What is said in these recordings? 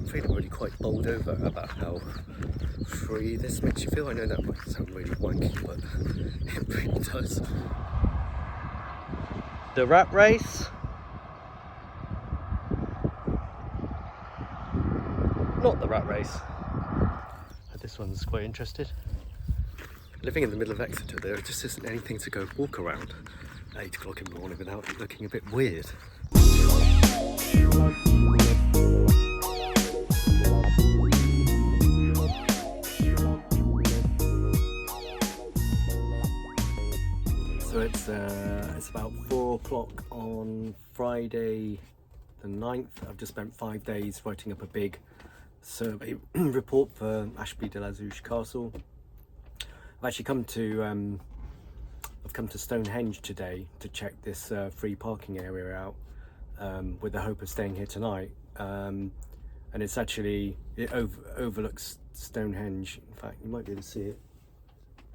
I'm feeling really quite bowled over about how free this makes you feel. I know that might sound really wanky, but it really does. The rat race. Not the rat race. This one's quite interested. Living in the middle of Exeter, there just isn't anything to go walk around at 8 o'clock in the morning without it looking a bit weird. So it's about 4 o'clock on Friday the 9th. I've just spent 5 days writing up a big survey report for Ashby de la Zouche Castle. I've actually come to Stonehenge today to check this free parking area out with the hope of staying here tonight. And it's actually, it overlooks Stonehenge. In fact, you might be able to see it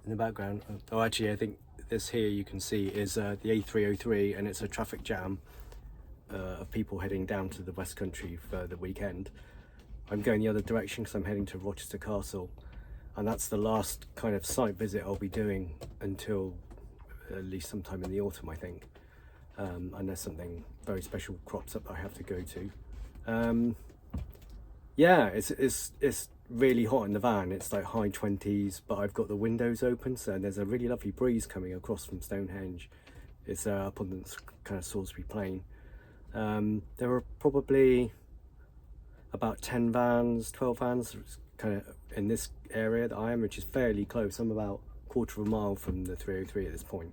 in the background. Oh, actually, I think this here you can see is the A303, and it's a traffic jam of people heading down to the West Country for the weekend. I'm going the other direction because I'm heading to Rochester Castle, and that's the last kind of site visit I'll be doing until at least sometime in the autumn, I think, unless something very special crops up that I have to go to. Yeah, it's really hot in the van. It's like high 20s, but I've got the windows open, so there's a really lovely breeze coming across from Stonehenge. It's up on the kind of Salisbury Plain. There are probably about 10 vans, 12 vans kind of in this area that I am, which is fairly close. I'm about a quarter of a mile from the 303 at this point.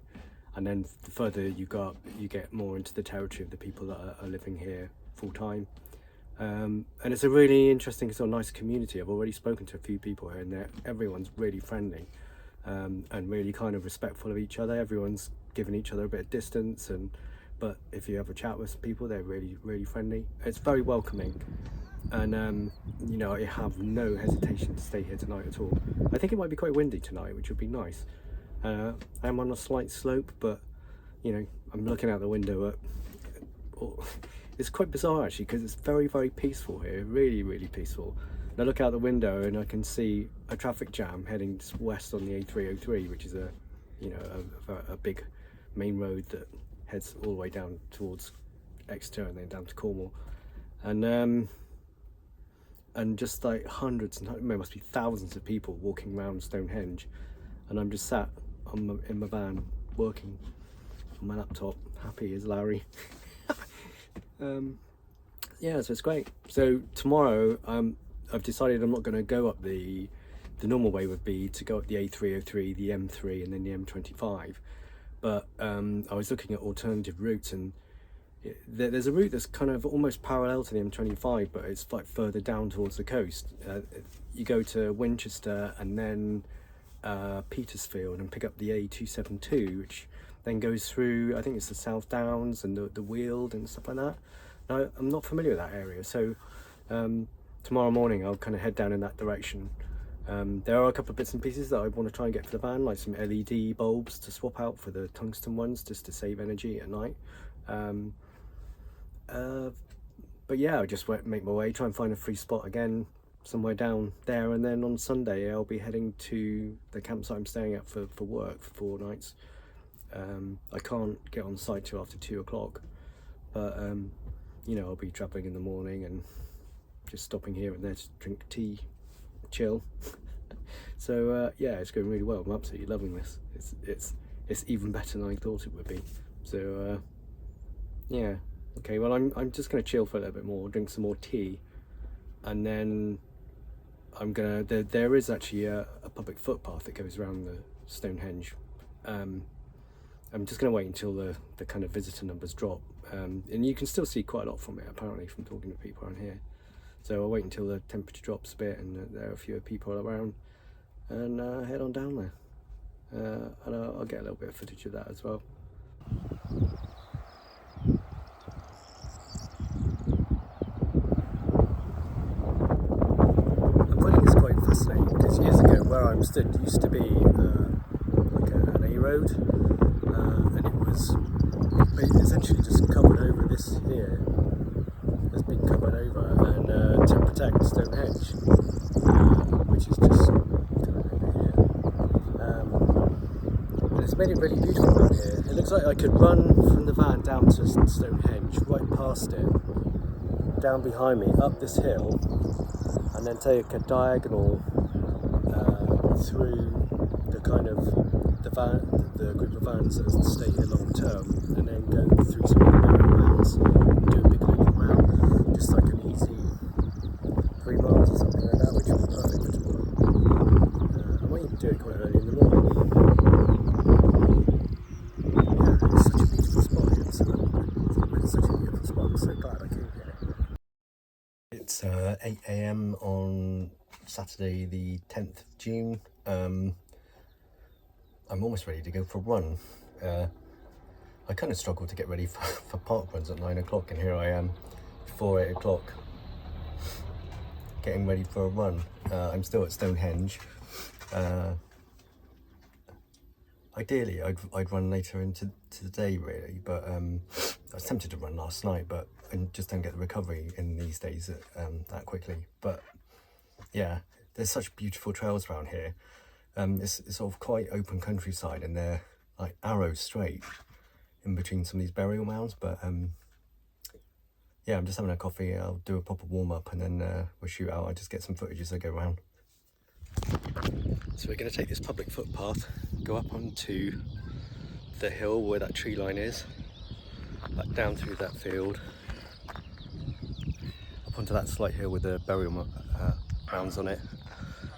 And then the further you go up, you get more into the territory of the people that are living here full time. And it's a really interesting, sort of nice community. I've already spoken to a few people here, and everyone's really friendly and really kind of respectful of each other. Everyone's giving each other a bit of distance, but if you have a chat with people, they're really friendly. It's very welcoming. And you know, I have no hesitation to stay here tonight at all. I think it might be quite windy tonight, which would be nice. I'm on a slight slope, but you know, I'm looking out the window at it's quite bizarre actually, because it's very peaceful here, really peaceful. And I look out the window and I can see a traffic jam heading west on the A303, which is a big main road that heads all the way down towards Exeter and then down to Cornwall. And just like hundreds and there must be thousands of people walking around Stonehenge, and I'm just sat in my van working on my laptop, happy as Larry. Yeah, so it's great. So tomorrow I've decided I'm not going to go up the normal way would be to go up the A303, the M3 and then the M25, but I was looking at alternative routes, and there's a route that's kind of almost parallel to the M25, but it's like further down towards the coast. You go to Winchester and then Petersfield and pick up the A272, which then goes through, I think it's the South Downs and the Weald and stuff like that. Now, I'm not familiar with that area, so tomorrow morning I'll kind of head down in that direction. There are a couple of bits and pieces that I want to try and get for the van, like some LED bulbs to swap out for the tungsten ones, just to save energy at night. But yeah, I'll just make my way, try and find a free spot again somewhere down there, and then on Sunday I'll be heading to the campsite I'm staying at for work for 4 nights. I can't get on site till after 2 o'clock, but you know, I'll be travelling in the morning and just stopping here and there to drink tea, chill. So yeah, it's going really well. I'm absolutely loving this. It's even better than I thought it would be. So yeah, okay, well I'm just going to chill for a little bit more, drink some more tea, and then I'm gonna, there is actually a public footpath that goes around the Stonehenge. I'm just going to wait until the kind of visitor numbers drop, and you can still see quite a lot from it apparently from talking to people around here. So I'll wait until the temperature drops a bit and there are fewer people around, and head on down there, and I'll get a little bit of footage of that as well. I'm finding this quite fascinating because years ago where I'm stood used to be like an A road, and it was essentially just covered over. This here has been covered over, and to protect Stonehenge, which is just kind of over here. And it's made it really beautiful around here. It looks like I could run from the van down to Stonehenge, right past it, down behind me, up this hill, and then take a diagonal through the kind of the group of vans that stay here long term, and then go through some of the burial mounds, do a big loop around, just like an easy 3 miles or something like that, which would be perfect for tomorrow. I might even do it quite early in the morning. Yeah, it's such a beautiful spot here. It's such a beautiful spot. I'm so glad I came here. It's 8 AM on Saturday the 10th of June. I'm almost ready to go for a run. I kind of struggle to get ready for park runs at 9 o'clock, and here I am before 8 o'clock getting ready for a run. I'm still at Stonehenge. Ideally I'd run later into the day really, but I was tempted to run last night, but I just don't get the recovery in these days that quickly. But yeah, there's such beautiful trails around here. It's sort of quite open countryside, and they're like arrows straight in between some of these burial mounds. But yeah, I'm just having a coffee. I'll do a proper warm up, and then we'll shoot out. I'll just get some footage as I go around. So we're going to take this public footpath, go up onto the hill where that tree line is, back down through that field, up onto that slight hill with the burial mounds on it,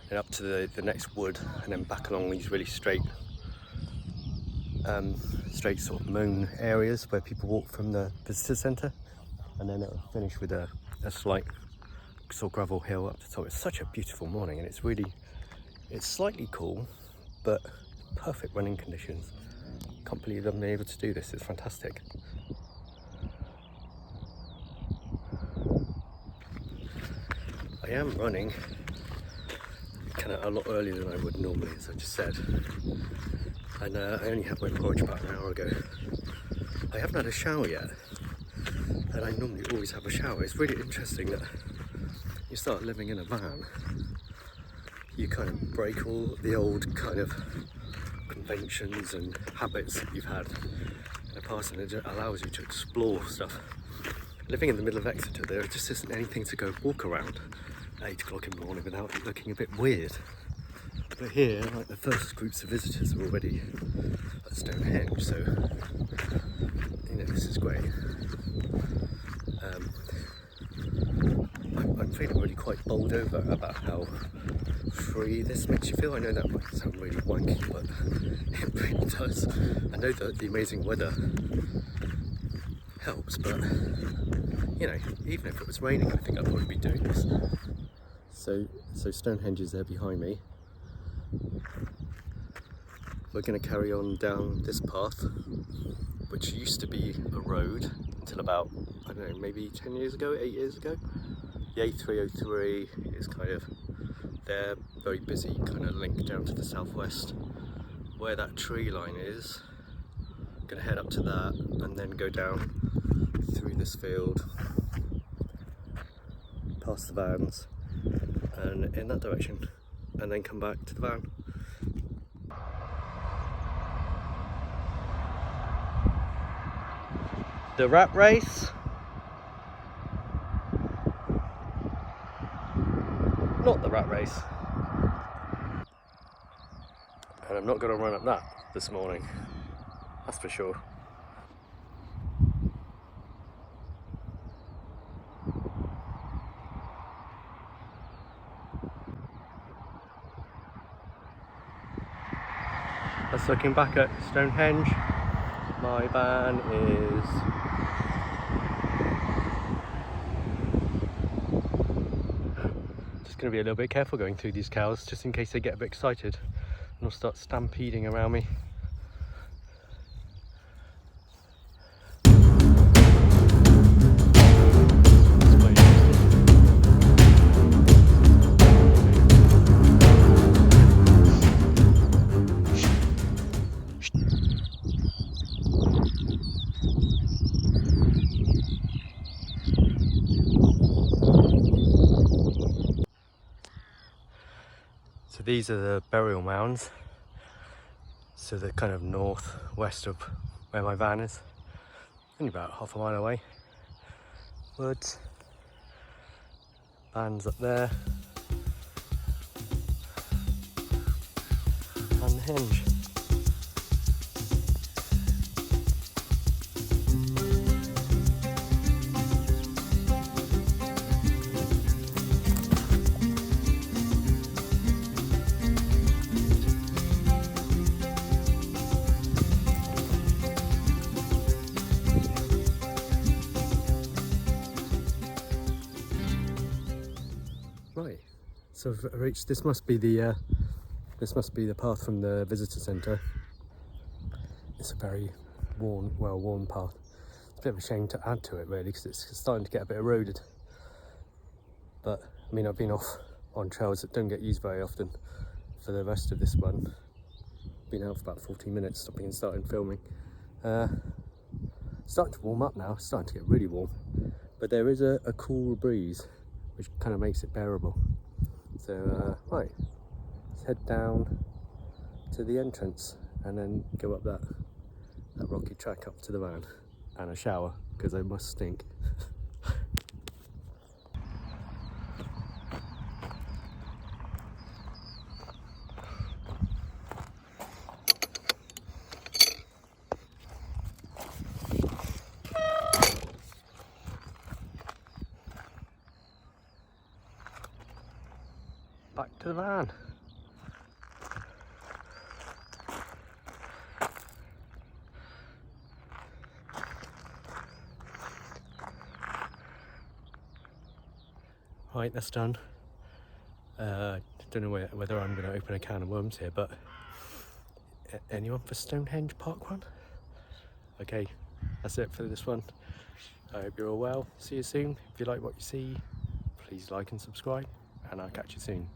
and up to the next wood, and then back along these really straight sort of mown areas where people walk from the visitor centre, and then it'll finish with a slight sort of gravel hill up the top. It's such a beautiful morning, and it's slightly cool, but perfect running conditions. Can't believe I've been able to do this. It's fantastic. I am running kind of a lot earlier than I would normally, as I just said, and I only had my porridge about an hour ago. I haven't had a shower yet, and I normally always have a shower. It's really interesting that you start living in a van, you kind of break all the old kind of conventions and habits that you've had in the past, and it allows you to explore stuff. Living in the middle of Exeter, there just isn't anything to go walk around at 8 o'clock in the morning without it looking a bit weird. But here, like, the first groups of visitors are already at Stonehenge, so you know, this is great. I'm feeling really quite bowled over about how free this makes you feel. I know that might sound really wanky, but it really does. I know that the amazing weather helps, but you know, even if it was raining, I think I'd probably be doing this. So Stonehenge is there behind me. We're going to carry on down this path, which used to be a road until about, I don't know, maybe 10 years ago, 8 years ago. The A303 is kind of there, very busy, kind of link down to the southwest. Where that tree line is, I'm going to head up to that and then go down through this field, past the vans, and in that direction, and then come back to the van. The rat race. Not the rat race. And I'm not going to run up that this morning, that's for sure. That's looking back at Stonehenge. My van is just going to be a little bit careful going through these cows, just in case they get a bit excited and will start stampeding around me. So these are the burial mounds. So they're kind of northwest of where my van is. Only about half a mile away. Woods. Van's up there. And the hinge. Right, so I've reached, this must be the path from the visitor centre. It's a very well-worn path. It's a bit of a shame to add to it really, because it's starting to get a bit eroded. But I mean, I've been off on trails that don't get used very often for the rest of this one. Been out for about 14 minutes, stopping and starting filming. Starting to warm up now, it's starting to get really warm. But there is a cool breeze, which kind of makes it bearable. So, right, let's head down to the entrance and then go up that rocky track up to the van and a shower, because I must stink. Back to the van. Right, that's done. Don't know whether I'm going to open a can of worms here, but anyone for Stonehenge Park Run? Okay, that's it for this one. I hope you're all well. See you soon. If you like what you see, please like and subscribe, and I'll catch you soon.